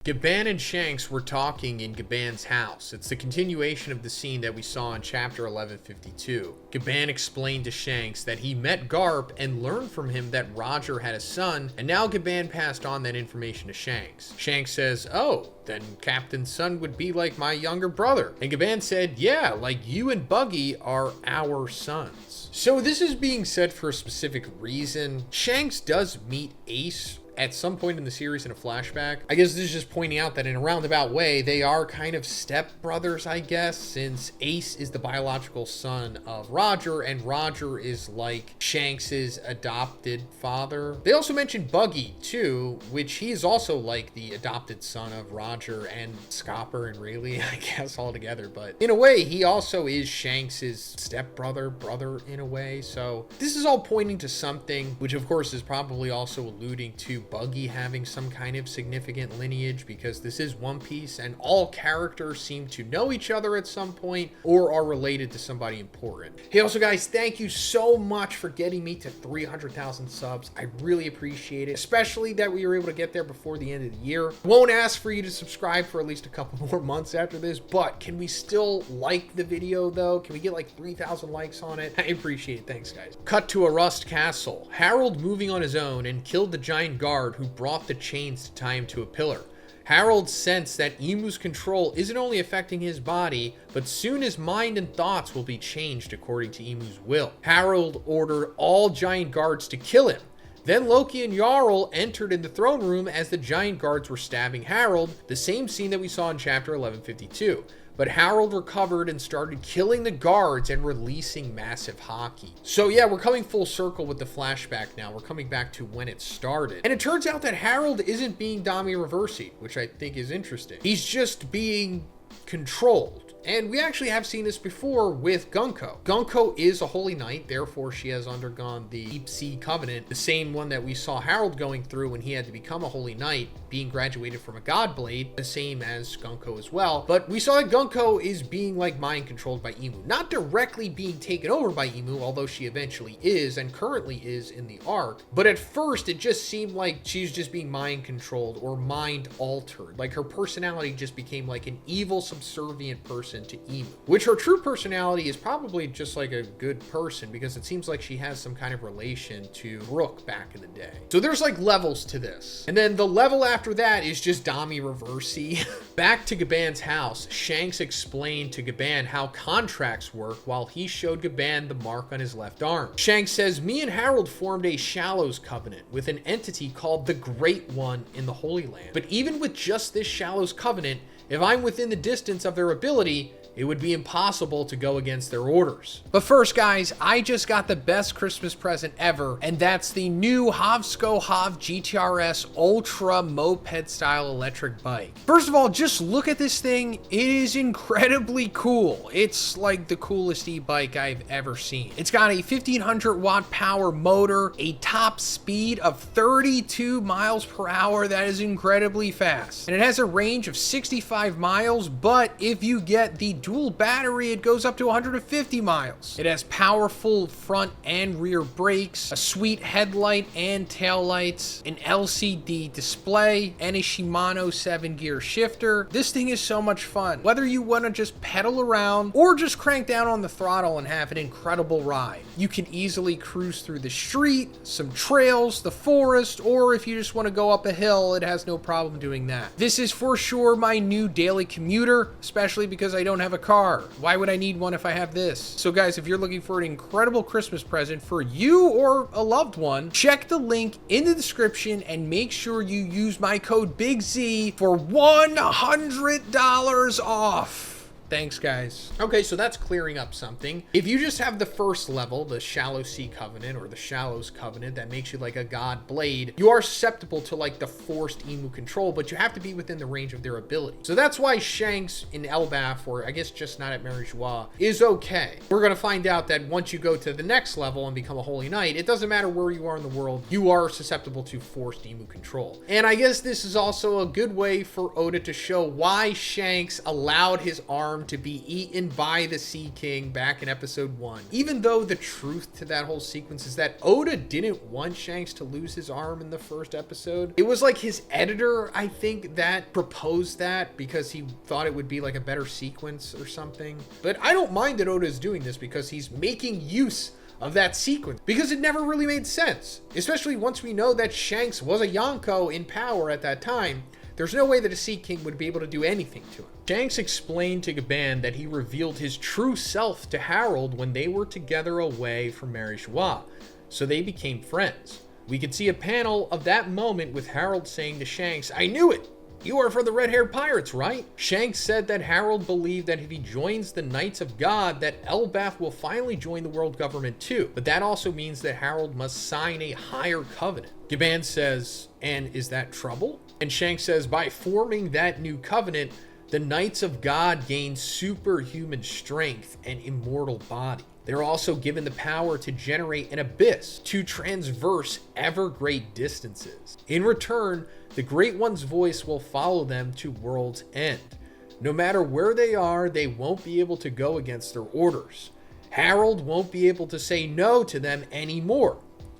Gaban and Shanks were talking in Gaban's house. It's the continuation of the scene that we saw in chapter 1152. Gaban explained to Shanks that he met Garp and learned from him that Roger had a son, and now Gaban passed on that information to Shanks. Shanks says, "Oh, then Captain's son would be like my younger brother." And Gaban said, "Yeah, like you and Buggy are our sons." So this is being said for a specific reason. Shanks does meet Ace at some point in the series in a flashback. I guess this is just pointing out that in a roundabout way, they are kind of stepbrothers, I guess, since Ace is the biological son of Roger, and Roger is like Shanks's adopted father. They also mentioned Buggy, too, which he is also like the adopted son of Roger and Scopper and Rayleigh, I guess, all together. But in a way, he also is Shanks's stepbrother, brother in a way. So this is all pointing to something, which of course is probably also alluding to Buggy having some kind of significant lineage, because this is One Piece and all characters seem to know each other at some point or are related to somebody important. Hey, also guys, thank you so much for getting me to 300,000 subs. I really appreciate it, especially that we were able to get there before the end of the year. Won't ask for you to subscribe for at least a couple more months after this, but can we still like the video though? Can we get like 3,000 likes on it? I appreciate it. Thanks guys. Cut to a Rust Castle. Harald moving on his own and killed the giant guard who brought the chains to tie him to a pillar. Harald sensed that Emu's control isn't only affecting his body, but soon his mind and thoughts will be changed according to Emu's will. Harald ordered all giant guards to kill him. Then Loki and Jarl entered in the throne room as the giant guards were stabbing Harald, the same scene that we saw in chapter 1152. But Harald recovered and started killing the guards and releasing massive haki. So yeah, we're coming full circle with the flashback now. We're coming back to when it started. And it turns out that Harald isn't being Dami Reversi, which I think is interesting. He's just being controlled. And we actually have seen this before with Gunko. Gunko is a holy knight, therefore she has undergone the Deep Sea Covenant, the same one that we saw Harald going through when he had to become a holy knight, being graduated from a god blade, the same as Gunko as well. But we saw that Gunko is being like mind controlled by Emu, not directly being taken over by Emu, although she eventually is and currently is in the arc. But at first it just seemed like she's just being mind controlled or mind altered. Like her personality just became like an evil, subservient person to Emu, which her true personality is probably just like a good person, because it seems like she has some kind of relation to Brook back in the day. So there's like levels to this. And then the level after that is just Dami Reversi. Back to Gaban's house, Shanks explained to Gaban how contracts work while he showed Gaban the mark on his left arm. Shanks says, "Me and Harald formed a Shallows Covenant with an entity called the Great One in the Holy Land. But even with just this Shallows Covenant, if I'm within the distance of their ability, it would be impossible to go against their orders." But first, guys, I just got the best Christmas present ever, and that's the new Hovsko Hov GTRS Ultra moped-style electric bike. First of all, just look at this thing. It is incredibly cool. It's like the coolest e-bike I've ever seen. It's got a 1500-watt power motor, a top speed of 32 miles per hour. That is incredibly fast. And it has a range of 65 miles, but if you get the dual battery, it goes up to 150 miles. It has powerful front and rear brakes, a sweet headlight and tail lights, an LCD display, and a Shimano 7-gear shifter. This thing is so much fun. Whether you want to just pedal around or just crank down on the throttle and have an incredible ride. You can easily cruise through the street, some trails, the forest, or if you just want to go up a hill, it has no problem doing that. This is for sure my new daily commuter, especially because I don't have a car. Why would I need one if I have this? So guys, if you're looking for an incredible Christmas present for you or a loved one, check the link in the description and make sure you use my code BIGZ for $100 off. Thanks, guys. Okay, so that's clearing up something. If you just have the first level, the Shallow Sea Covenant or the Shallows Covenant that makes you like a god blade, you are susceptible to like the forced Emu control, but you have to be within the range of their ability. So that's why Shanks in Elbaf, or I guess just not at Mary Joie, is okay. We're gonna find out that once you go to the next level and become a Holy Knight, it doesn't matter where you are in the world, you are susceptible to forced Emu control. And I guess this is also a good way for Oda to show why Shanks allowed his arm arm to be eaten by the Sea King back in episode 1. Even though the truth to that whole sequence is that Oda didn't want Shanks to lose his arm in the first episode. It was like his editor, I think, that proposed that because he thought it would be like a better sequence or something. But I don't mind that Oda is doing this because he's making use of that sequence, because it never really made sense, especially once we know that Shanks was a Yonko in power at that time. There's no way that a Sea King would be able to do anything to him. Shanks explained to Gaban that he revealed his true self to Harald when they were together away from Mary Joie, so they became friends. We could see a panel of that moment with Harald saying to Shanks, "I knew it! You are for the red-haired pirates, right?" Shanks said that Harald believed that if he joins the Knights of God, that Elbaf will finally join the world government too. But that also means that Harald must sign a higher covenant. Gaban says, "And is that trouble?" And Shanks says, by forming that new covenant, the Knights of God gain superhuman strength and immortal body. They're also given the power to generate an abyss, to transverse ever great distances. In return, the Great One's voice will follow them to world's end. No matter where they are, they won't be able to go against their orders. Harald won't be able to say no to them anymore.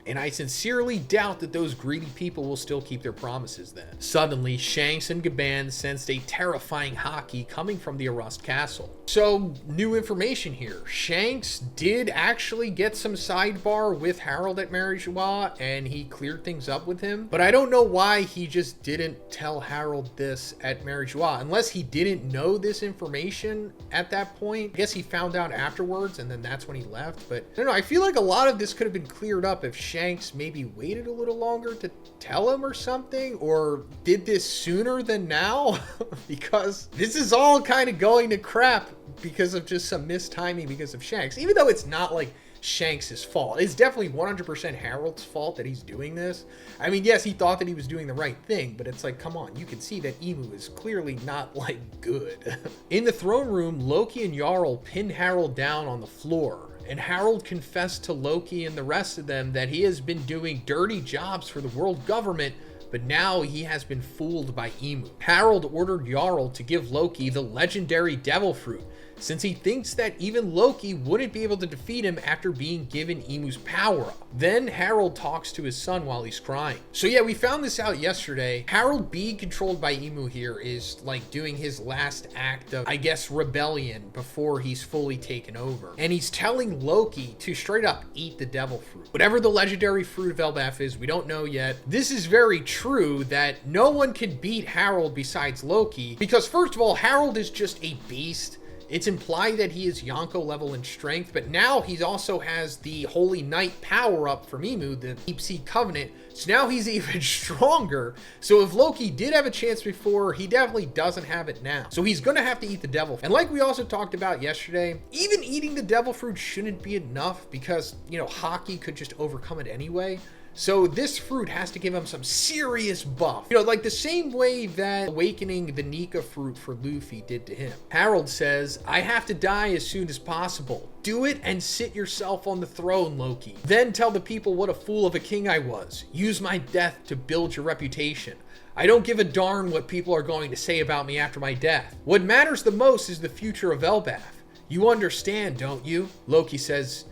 And I sincerely doubt that those greedy people will still keep their promises then. Suddenly, Shanks and Gaban sensed a terrifying haki coming from the Arust castle. So, new information here. Shanks did actually get some sidebar with Harald at Mary Joie, and he cleared things up with him. But I don't know why he just didn't tell Harald this at Mary Joie, unless he didn't know this information at that point. I guess he found out afterwards, and then that's when he left. But I don't know, I feel like a lot of this could have been cleared up if Shanks maybe waited a little longer to tell him or something, or did this sooner than now. Because this is all kind of going to crap because of just some mistiming because of Shanks, even though it's not like Shanks' fault. It's definitely 100% Harold's fault that he's doing this. I mean, yes, he thought that he was doing the right thing, but it's like, come on, you can see that Emu is clearly not like good. In the throne room, Loki and Jarl pinned Harald down on the floor. And Harald confessed to Loki and the rest of them that he has been doing dirty jobs for the world government, but now he has been fooled by Emu. Harald ordered Jarl to give Loki the legendary devil fruit, since he thinks that even Loki wouldn't be able to defeat him after being given Emu's power up. Then Harald talks to his son while he's crying. So yeah, we found this out yesterday. Harald being controlled by Emu here is like doing his last act of, I guess, rebellion before he's fully taken over. And he's telling Loki to straight up eat the devil fruit. Whatever the legendary fruit of Elbaf is, we don't know yet. This is very true that no one can beat Harald besides Loki, because first of all, Harald is just a beast. It's implied that he is Yonko level in strength, but now he also has the Holy Knight power up from Emu, the Deep Sea Covenant, so now he's even stronger. So if Loki did have a chance before, he definitely doesn't have it now. So he's gonna have to eat the devil fruit. And like we also talked about yesterday, even eating the devil fruit shouldn't be enough because, you know, Haki could just overcome it anyway. So this fruit has to give him some serious buff. You know, like the same way that awakening the Nika fruit for Luffy did to him. Harald says, "I have to die as soon as possible. Do it and sit yourself on the throne, Loki. Then tell the people what a fool of a king I was. Use my death to build your reputation. I don't give a darn what people are going to say about me after my death. What matters the most is the future of Elbaf. You understand, don't you?" Loki says,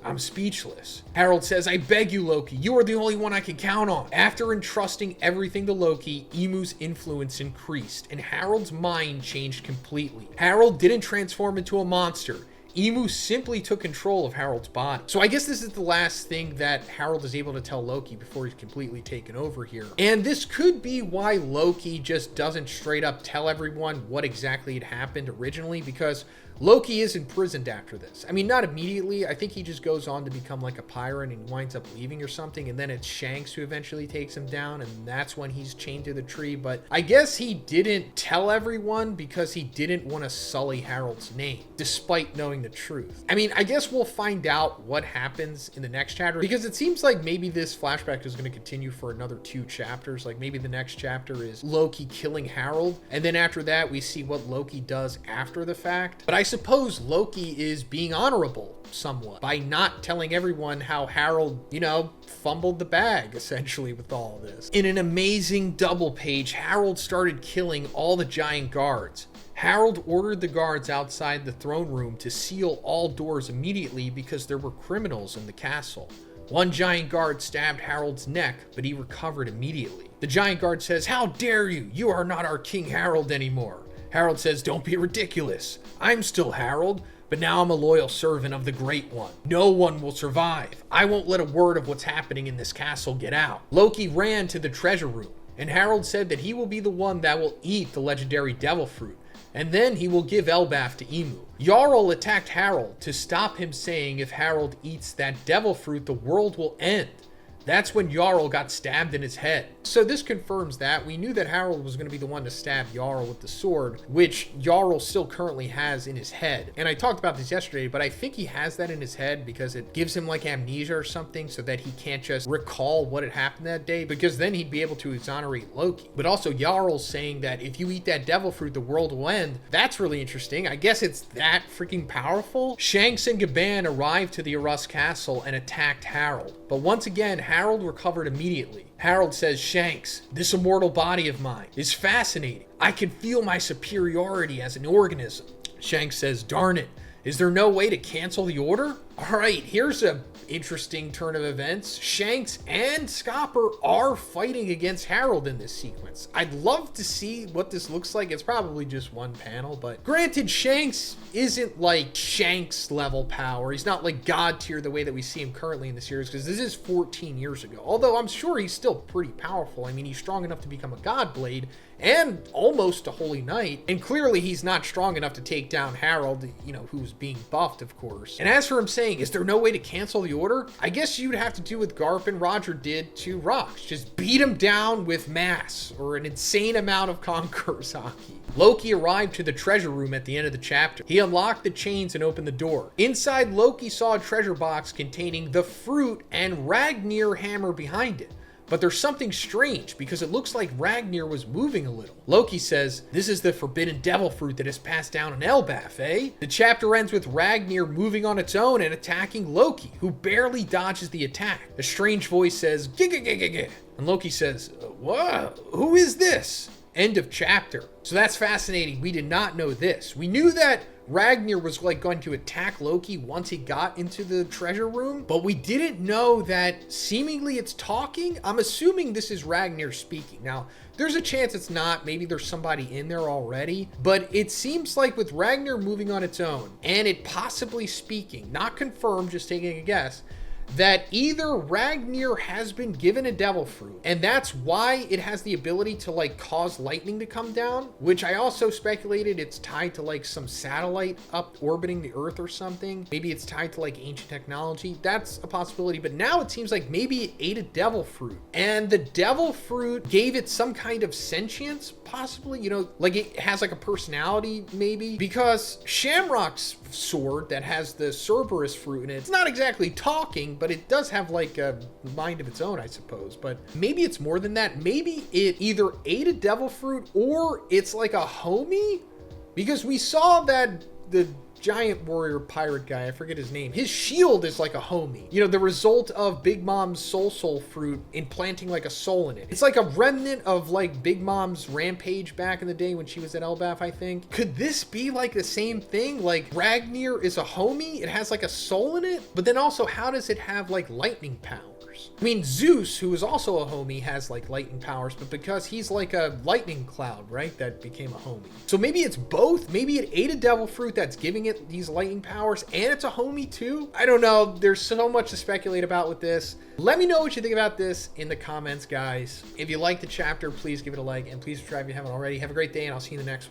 I'm speechless. Harald says, "I beg you, Loki, you are the only one I can count on." After entrusting everything to Loki, Emu's influence increased, and Harald's mind changed completely. Harald didn't transform into a monster. Emu simply took control of Harald's body. So I guess this is the last thing that Harald is able to tell Loki before he's completely taken over here. And this could be why Loki just doesn't straight up tell everyone what exactly had happened originally, because Loki is imprisoned after this. I mean, not immediately. I think he just goes on to become like a pirate and winds up leaving or something. And then it's Shanks who eventually takes him down. And that's when he's chained to the tree. But I guess he didn't tell everyone because he didn't want to sully Harald's name, despite knowing the truth. I mean, I guess we'll find out what happens in the next chapter, because it seems like maybe this flashback is going to continue for another 2 chapters. Like maybe the next chapter is Loki killing Harald. And then after that, we see what Loki does after the fact. But I suppose Loki is being honorable somewhat by not telling everyone how Harald, you know, fumbled the bag essentially with all of this. In an amazing double page, Harald started killing all the giant guards. Harald ordered the guards outside the throne room to seal all doors immediately because there were criminals in the castle. One giant guard stabbed Harald's neck, but he recovered immediately. The giant guard says, "How dare you? You are not our King Harald anymore." Harald says, "Don't be ridiculous. I'm still Harald, but now I'm a loyal servant of the Great One. No one will survive. I won't let a word of what's happening in this castle get out." Loki ran to the treasure room, and Harald said that he will be the one that will eat the legendary devil fruit, and then he will give Elbaf to Emu. Jarl attacked Harald to stop him, saying if Harald eats that devil fruit, the world will end. That's when Jarl got stabbed in his head. So this confirms that. We knew that Harald was going to be the one to stab Jarl with the sword, which Jarl still currently has in his head. And I talked about this yesterday, but I think he has that in his head because it gives him like amnesia or something so that he can't just recall what had happened that day, because then he'd be able to exonerate Loki. But also Jarl's saying that if you eat that devil fruit, the world will end. That's really interesting. I guess it's that freaking powerful. Shanks and Gaban arrived to the Arus castle and attacked Harald. But once again, Harald recovered immediately. Harald says, "Shanks, this immortal body of mine is fascinating. I can feel my superiority as an organism." Shanks says, "Darn it, is there no way to cancel the order?" All right, here's a interesting turn of events. Shanks and Scopper are fighting against Harald in this sequence. I'd love to see what this looks like. It's probably just one panel, but granted, Shanks isn't like Shanks level power. He's not like God tier the way that we see him currently in the series, because this is 14 years ago. Although I'm sure he's still pretty powerful. I mean, he's strong enough to become a God Blade and almost a Holy Knight. And clearly he's not strong enough to take down Harald, who's being buffed, of course. And as for him saying, is there no way to cancel the order? I guess you'd have to do what Garp and Roger did to Rox. Just beat him down with mass or an insane amount of Conqueror's Haki. Loki arrived to the treasure room at the end of the chapter. He unlocked the chains and opened the door. Inside, Loki saw a treasure box containing the fruit and Ragnir hammer behind it. But there's something strange because it looks like Ragnir was moving a little. Loki says, "This is the forbidden devil fruit that is passed down in Elbaf, eh?" The chapter ends with Ragnir moving on its own and attacking Loki, who barely dodges the attack. A strange voice says, "Gig-gig-gig-gig-gig." And Loki says, "What? Who is this?" End of chapter. So that's fascinating. We did not know this. We knew that Ragnir was like going to attack Loki once he got into the treasure room, but we didn't know that seemingly it's talking. I'm assuming this is Ragnir speaking. Now, there's a chance it's not. Maybe there's somebody in there already, but it seems like with Ragnir moving on its own and it possibly speaking, not confirmed, just taking a guess, that either Ragnir has been given a devil fruit, and that's why it has the ability to like cause lightning to come down, which I also speculated it's tied to like some satellite up orbiting the Earth or something. Maybe it's tied to like ancient technology. That's a possibility, but now it seems like maybe it ate a devil fruit, and the devil fruit gave it some kind of sentience, possibly, like it has like a personality maybe, because Shamrock's sword that has the Cerberus fruit in it, it's not exactly talking, but it does have like a mind of its own, I suppose. But maybe it's more than that. Maybe it either ate a devil fruit or it's like a homie, because we saw that the giant warrior pirate guy, I forget his name, his shield is like a homie. The result of Big Mom's soul fruit implanting like a soul in it. It's like a remnant of like Big Mom's rampage back in the day when she was at Elbaf, I think. Could this be like the same thing? Like Ragnir is a homie, it has like a soul in it, but then also how does it have like lightning powers? I mean, Zeus, who is also a homie, has like lightning powers, but because he's like a lightning cloud, right, that became a homie. So maybe it's both. Maybe it ate a devil fruit that's giving it these lightning powers, and it's a homie too. I don't know. There's so much to speculate about with this. Let me know what you think about this in the comments, guys. If you like the chapter, please give it a like, and please subscribe if you haven't already. Have a great day, and I'll see you in the next one.